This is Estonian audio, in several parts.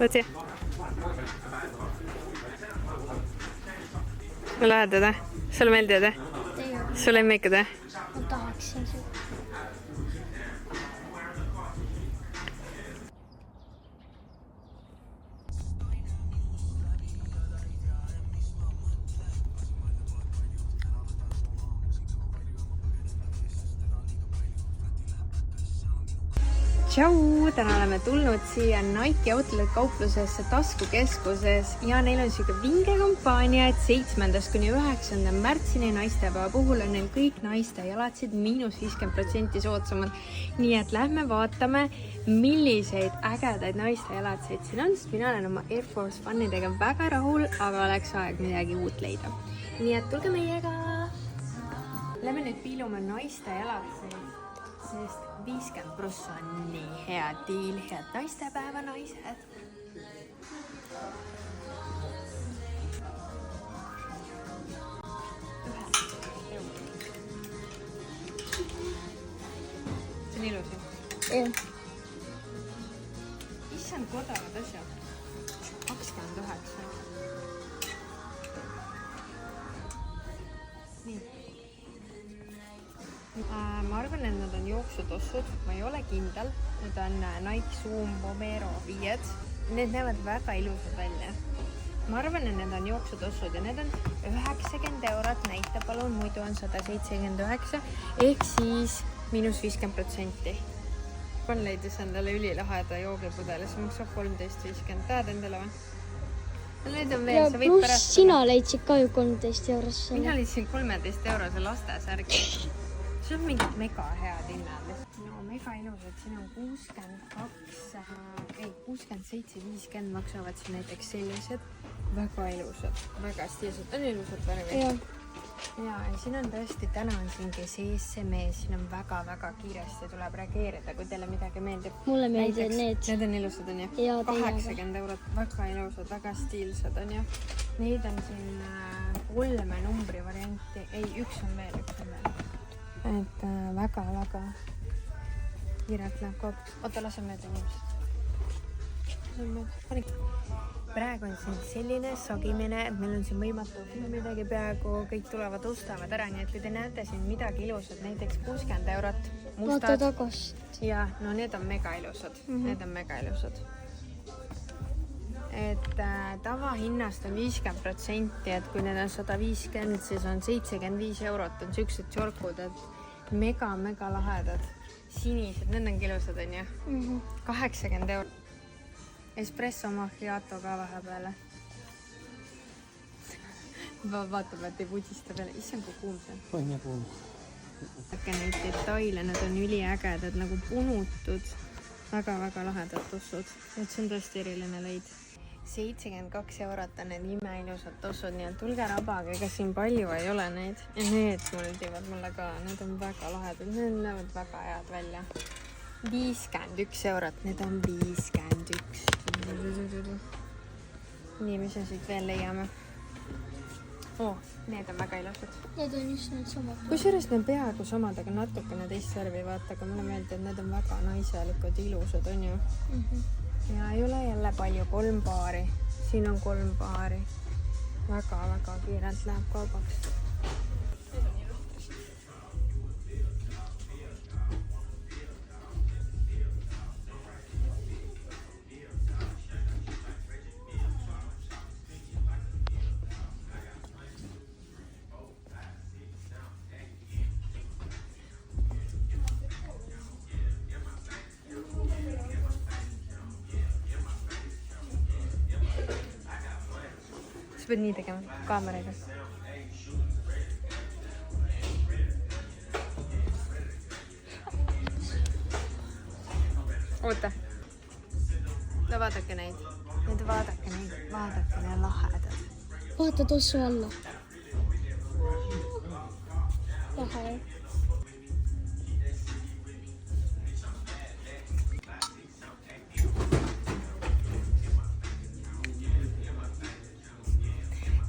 võtsi. Lähedad, sulle meeldivad, sulle lemmikud, ma tahaksin seda. Tšau! Täna oleme tulnud siia Nike Outlet kauplusesse taskukeskuses ja neil on siuke vinge kampaania, et 7. kuni 9. märtsini naistepäeva puhul on neil kõik naiste jalatsid -50% soodsamad. Nii et lähme vaatame, milliseid ägedaid naiste jalatseid siin on, sest mina olen oma Air Force One'idega väga rahul, aga oleks aeg midagi uut leida. Nii et tulge meiega! Lähme nüüd piilume naiste jalatseid, sest 50% on nii hea diil, head naistepäeva naised. See on ilus ju? Issand, kui odavad asjad. 29. Nii. Ma arvan, et nad on jooksutossud, ma ei ole kindel. Need on Nike Zoom Vomero 5. Need näevad väga ilusad välja. Ma arvan, et need on jooksutossud ja need on 90 €, näita palun, muidu on 179 ehk siis -50%. Pan leidis endale ülilaheda joogipudeli, see maksab 13,50. Tahad endale või? Need on veel, ja sa võid pluss pärast... sina leidsid ka ju 13 €. Mina leidsin 13 € lastesärgi. See on mingid mega head hinnad. No mega ilusad, siin on 67,50 maksavad siin näiteks sellised. Väga ilusad, väga stiilsed, on ilusad värvid. Ja siin on tõesti, täna on siingi sees see mees, siin on väga-väga kiiresti tuleb reageerida, kui teile midagi meeldib. Mulle meeldivad need. Need on ilusad, on ju? 80 €, väga ilusad, väga stiilsad, on ju? Neid on siin 3 numbri varianti, ei, üks on veel. Et väga-väga kiirelt läheb kaupaks. Oota, lase mööda inimesed. Praegu on siin selline sagimine, et meil on siin võimatu midagi peaaegu, kõik tulevad, ostavad ära, nii et kui te näete siin midagi ilusat, näiteks 60 €, mustad. Vaata tagast. Ja, no need on mega ilusad, need on mega ilusad. Et tavahinnast on 50%, et kui need on 150, siis on 75 €, on siuksed tšorkud, et mega lahedad. Sinised, need on ilusad, on ju? 80 €. Espresso macchiato ka vahepeale. Vaatame, et ei pudista peale. Issand, kui kuum see on. On ja kuum. Äkki neid detaile, need on üliägedad, nagu punutud. Väga-väga lahedad tossud. Et see on tõesti eriline leid. 72 € on need imeilusad tossud, nii et tulge rabage, ega siin palju ei ole neid. Ja need muldivad mulle ka, need on väga lahedad, need näevad väga head välja. 51 €, need on 51. Nii, mis me siit veel leiame? Need on väga ilusad. Need on just need samad. Kusjuures need peaaegu samad, aga natukene teist värvi, vaata, aga mulle meeldib, et need on väga naiselikud, ilusad, on ju? Ja ei ole jälle palju, 3 paari. Siin on 3 paari. Väga-väga kiirelt läheb kaubaks. Pead nii tegema kaameraga. Oota. No vaadake neid. Vaadake need lahedad. Vaata tossu alla. Lahe.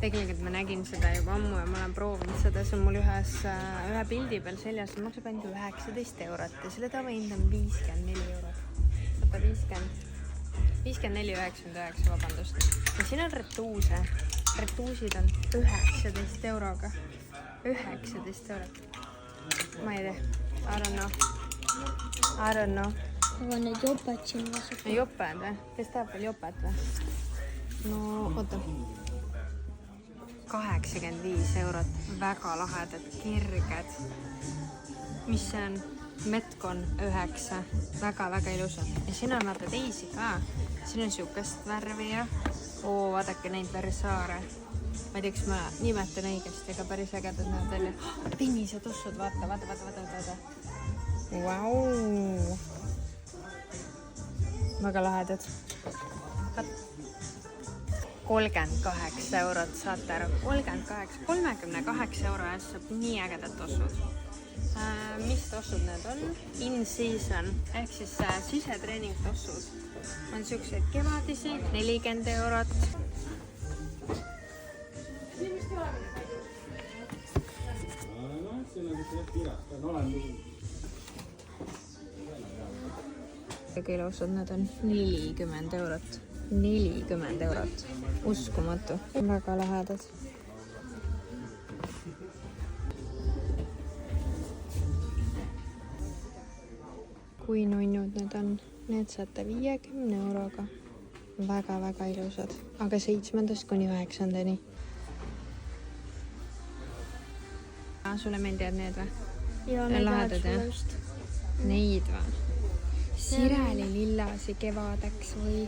Tegelikult ma nägin seda juba ammu ja ma olen proovinud seda, see on mul ühe pildi peal seljas, see maksab ainult 19 € ja selle tavahind on 54 €. Võta 50. 54,99, vabandust. Ja siin on retuuse. Retuusid on 19 euroga. 19 eurot. Ma ei tea. I don't know. Aga need joped siin vasab. Joped või? Kes tahab veel jopet või? No, oota. 85 eurot. Väga lahedad, kerged. Mis see on? Metcon 9. Väga-väga ilusad. Ja siin on vaata teisi ka. Siin on siukest värvi ja vaadake neid Versaare. Ma ei tea, kas ma nimetan õigesti, aga päris ägedad näed välja. Pinnised ossud, vaata. Vau. Väga lahedad. 38 eurot, saate aru. 38 euro eest saab nii ägedad tossud. Mis tossud need on? In season ehk siis sisetreening tossud. On siuksed kevadisi, 40 eurot. Väga ilusad need on. 40 eurot. 40 eurot. Uskumatu. Väga lahedad. Kui nunnud need on. Need saate 50 euroga. Väga-väga ilusad. Aga 7. kuni 9. Sulle meeldivad need või? Ja need lahedad, lähevad jah? sulle just. Neid või? Sireli lillasi kevadeks või?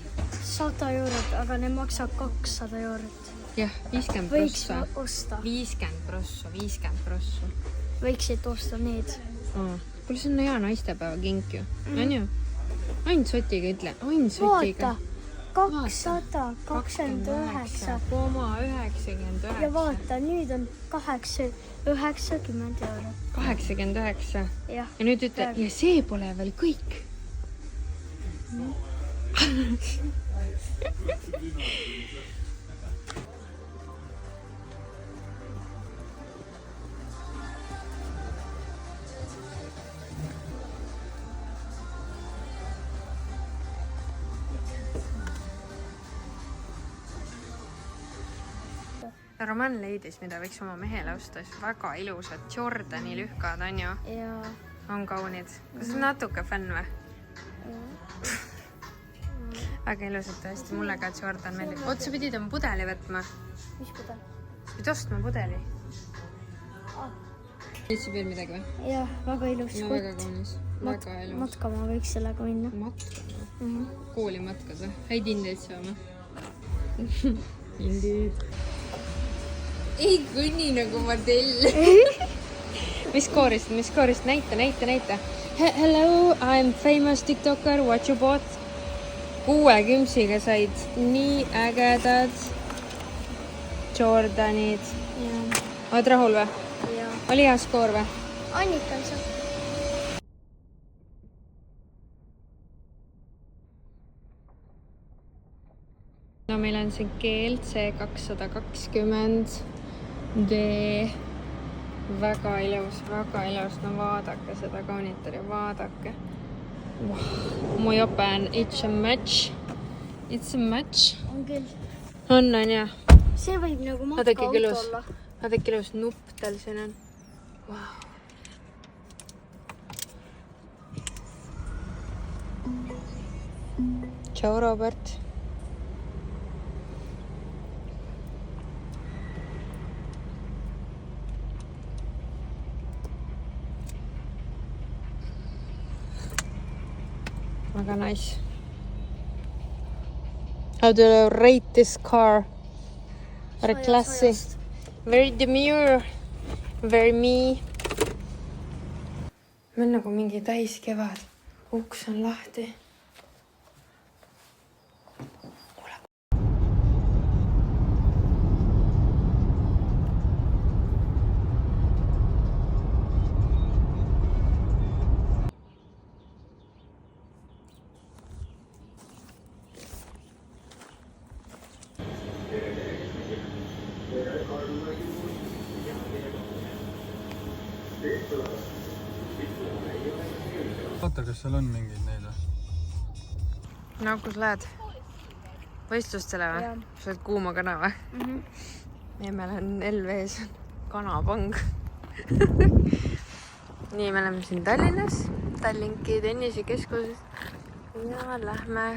100 eurot, aga need maksab 200 eurot. Jah, 50 Võiks prossa. osta. 50 prossu. Võiksid osta need. Kuule, see on hea naistepäeva kink ju. On ju? Ainult sotiga ütle. Ainult sotiga. Vaata, 229. 29,99. Ja vaata, nüüd on 90 eurot. 89. Jah. Ja nüüd ütle, ja see pole veel kõik. Roman leidis, mida võiks oma mehele osta, siis väga ilusad Jordani lühkad on ju, Ja on kaunid. Kas on natuke fänn või? Väga ilusad tõesti, mulle ka Jordan meeldib. Oot, sa pidid oma pudeli võtma. mis pudel? Pidid ostma pudeli. Leidsid veel midagi või? Jah, väga ilus No, väga kaunis. Väga ilus. Matkama võiks sellega minna. Matkama? Kooli matkad või? Häid hindeid saama? Hindid. Ei kõnni nagu modell. Mis koorist? Näita. Hello, I'm famous TikToker, what you bought? 6 kümsiga said nii ägedad Jordanid. Oled rahul või? Ja Oli hea skoor või? Annika on seal. No meil on siin GLC 220D. Väga ilus. No vaadake seda kaunitari, vaadake. Wow. Mu jope on It's a match. On küll. On jah. See võib nagu Vaadake matkaauto ilus. olla. Vaadake ilus nupp tal siin on. Wow. Tšau, Robert. Väga nice. How do you rate this car? Very classy. Very demure. Very me. Meil nagu mingi täiskevad. Uks on lahti. Vaata, kas seal on mingeid neid või? no kus lähed? Võistlustele või? Jah. Sa oled kuuma kana või? Emmel on LV-s kanapang. Nii, me oleme siin Tallinnas, Tallinki tennisekeskuses ja lähme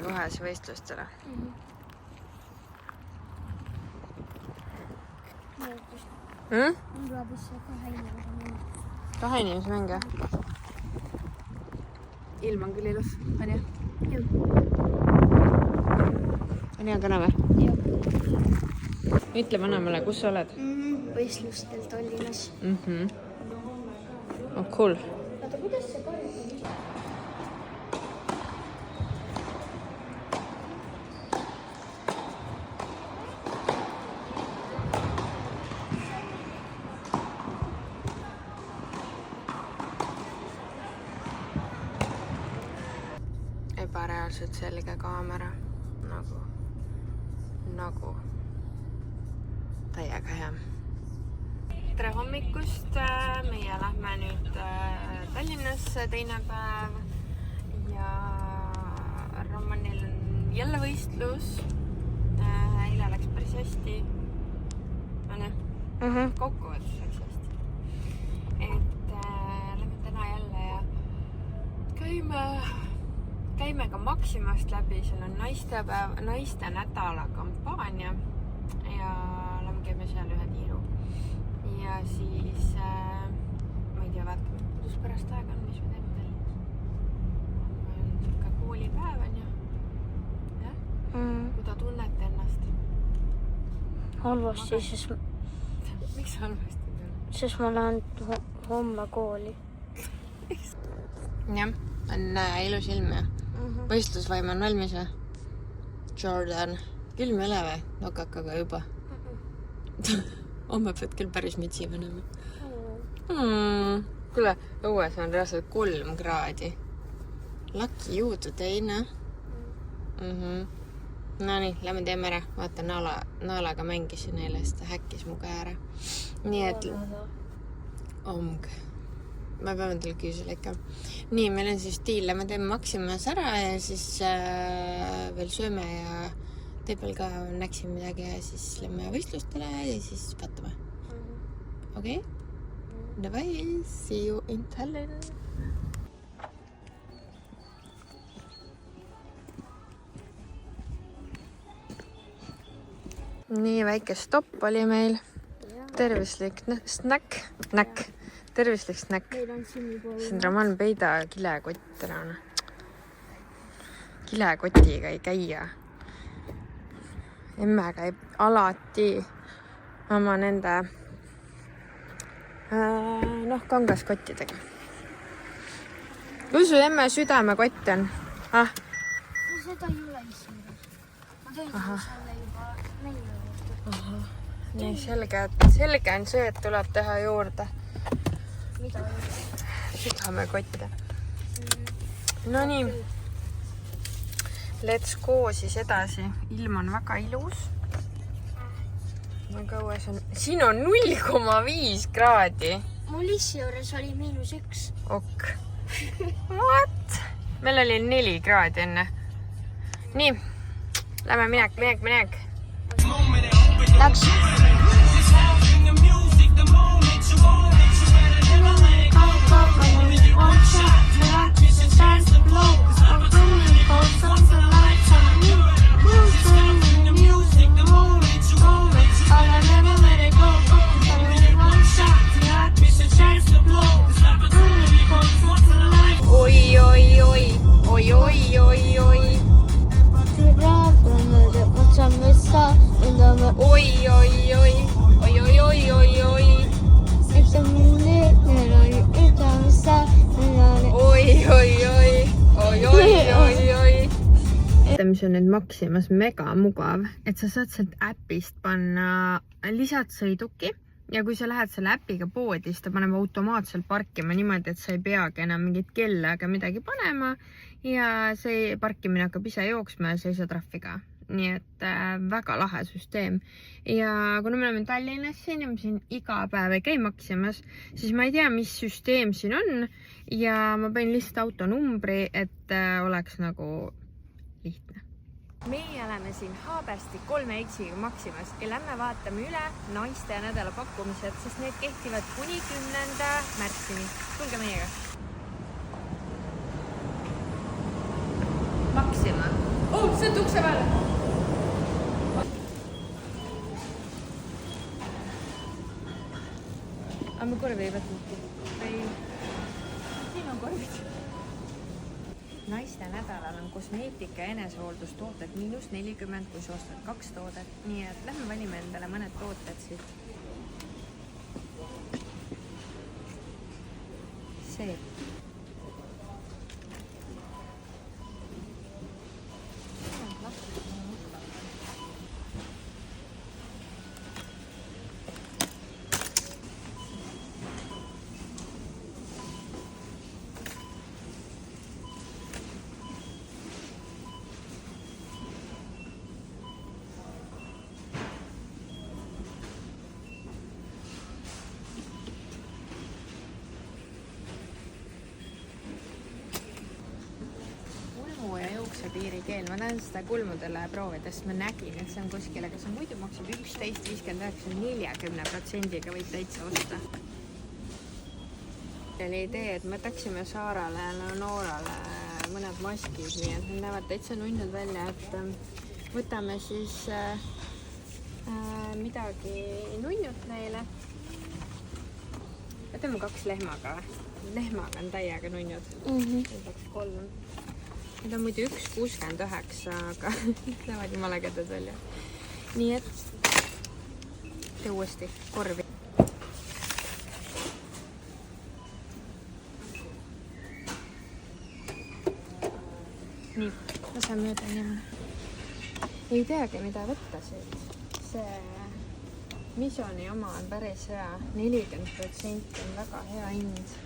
kohe võistlustele. Kahe inimese mäng, jah? Ilm on küll ilus, on jah? On hea kana või? Ütle vanemale, kus sa oled? Võistlustel Tallinnas. Oh, cool. Oota, kuidas see karjub? Ebareaalselt selge kaamera. Nagu täiega hea. Tere hommikust! Meie lähme nüüd Tallinnasse teine päev ja Romanil on jälle võistlus. Eile läks päris hästi. Kokkuvõttes läks hästi. Et lähme täna jälle ja käime ka Maximast läbi, seal on naiste nädala kampaania ja käime seal ühe tiiru. Ja siis, ma ei tea, vaatame, kuidas pärast aega on, mis me teeme Tallinnas. On ka koolipäev on ju. Jah? Kuida tunnete ennast? Halvasti, sest Miks halvasti teha? Sest ma lähen homme kooli. Jah, on ilus ilm ja võistlusvaim on valmis või? Jordan. Külm ei ole või? Nokakaga juba. Homme pead küll päris mütsi panema. Kuule, õues on reaalselt 3 kraadi. Lucky you today, noh. No nii, lähme teeme ära. Vaata, naalaga mängisin neile, sest ta häkkis mu käe ära. Nii et... Omg. Ma peame teile küsila ikka. Nii, meil on siis diil. Lähme teeme Maximas ära ja siis veel sööme ja teepel ka näksime midagi ja siis lähme võistlustele ja siis vaatame. Okei? Davai, see you in Tallinn. Nii väike stopp oli meil. Tervislik snäkk. Tervislik snäkk. See on Roman Peida kilekott ära. Kilekotiga ei käia. Emme käib alati oma nende kangaskottidega. Kus su emme südamekott on? Seda ei ole isegi. Ma tõin selle juba neile juurde. Nii selge on see, et tuleb teha juurde. Mida juurde? Südamekotte. No nii. Let's go siis edasi. Ilm on väga ilus. Väga õues on. Siin on 0,5 kraadi. Mul issi juures oli -1. Ok. What? Meil oli 4 kraadi enne. Nii. Lähme minek. Läks. Mis on nüüd Maximas mega mugav, et sa saad sealt äpist panna lisad sõiduki ja kui sa lähed selle äpiga poodi, siis ta paneb automaatselt parkima niimoodi, et sa ei peagi enam mingit kella ega midagi panema ja see parkimine hakkab ise jooksma ja sa ei saa trahvi ka. nii et väga lahe süsteem. Ja kuna me oleme Tallinnas siin ja me siin iga päev ei käi Maximas, siis ma ei tea, mis süsteem siin on ja ma panin lihtsalt autonumbri, et oleks nagu lihtne. Meie oleme siin Haabersti 3 X-iga Maximas ja lähme vaatame üle naiste nädala pakkumised, sest need kehtivad kuni 10. märtsini. Tulge meiega. Maxima. See on ukse peal. Aga me korvi ei võtnud. Siin on korvid. Naiste nädalal on kosmeetika ja enesehooldustooted -40, kui sa ostad 2 toodet. Nii et lähme valime endale mõned tooted siit. See. Piirikeel. Ma tahan seda kulmudele proovida, sest ma nägin, et see on kuskil, aga see muidu maksab 11,59, 40%-ga võid täitsa osta. Oli idee, et võtaksime Saarale ja Leonorale mõned maskid, nii et need näevad täitsa nunnud välja, et võtame siis midagi nunnut neile. Võtame 2 lehmaga. Lehmaga on täiega nunnud. Võtaks 3. Need on muidu 1,69, aga näevad jumala käded välja. Nii et tee uuesti korvi. Nii, lase mööda inimene. Ei teagi, mida võtta siit. See Misoni oma on päris hea. 40% on väga hea hind.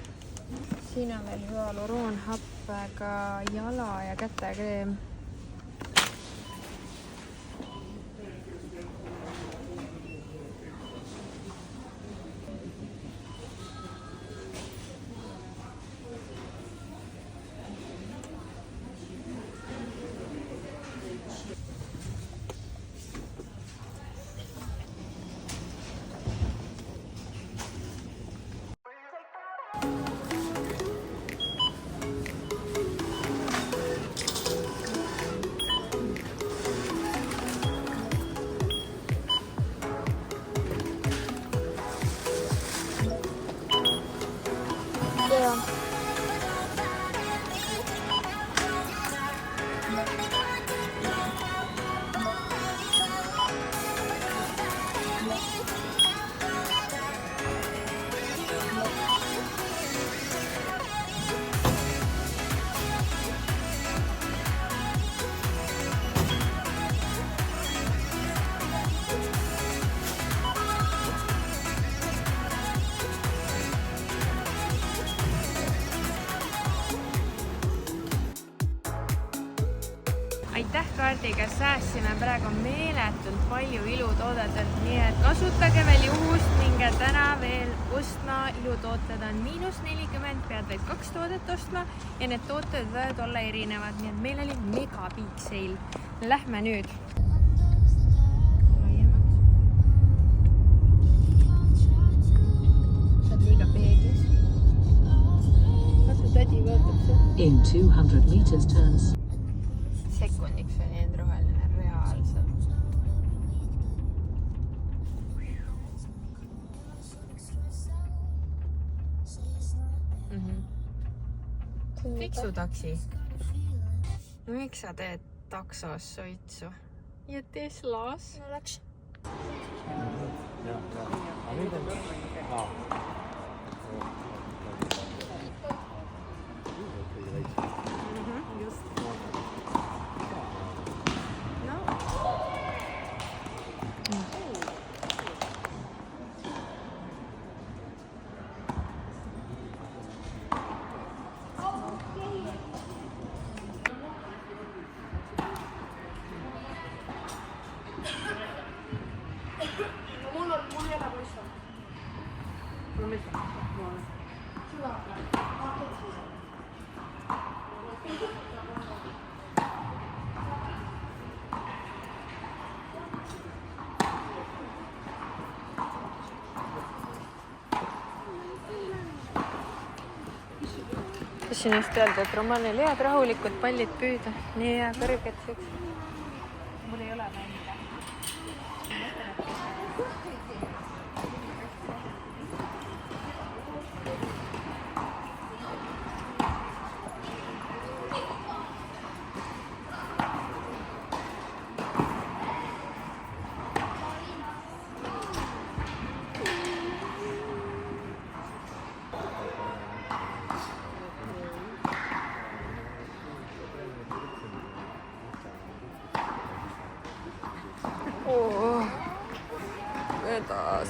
Siin on veel hüaluroonhappega jala ja kätekreem. Aitäh kaardiga säästsime praegu meeletult palju ilutoodetet, nii et kasutage veel juhust, minge täna veel ostma. Ilutooted on -40, pead veel 2 toodet ostma ja need tooted võivad olla erinevad, nii et meil oli mega big sale. Lähme nüüd. Sa oled liiga peeglis. Vaata, tädi võetab see. In 200 meters turns. Sekundiks oli end roheline reaalselt. Fiksu taksi. No miks sa teed taksos suitsu? Ja Teslas? No läks. tahtsin just öelda, et Romanel head rahulikud pallid püüda. nii hea kõrged siuksed. mul ei ole välja. Vedas.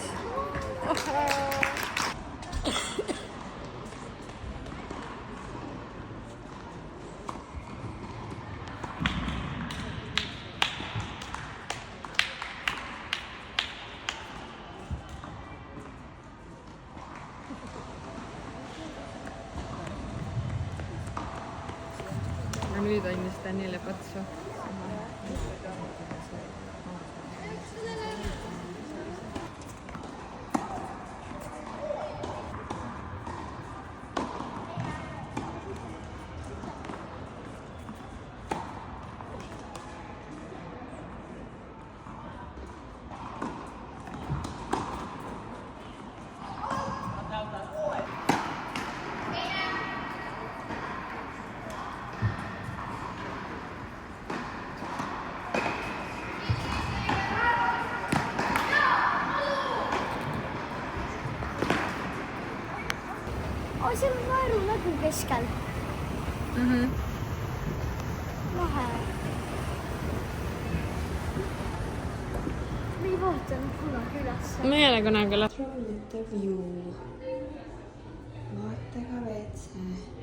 Ja nüüd andis Danile patsu. Oh, seal on naeru nägu keskel. Lahe. Me ei vaatanud kunagi üles. ma ei ole kunagi üles. View. vaatega WC.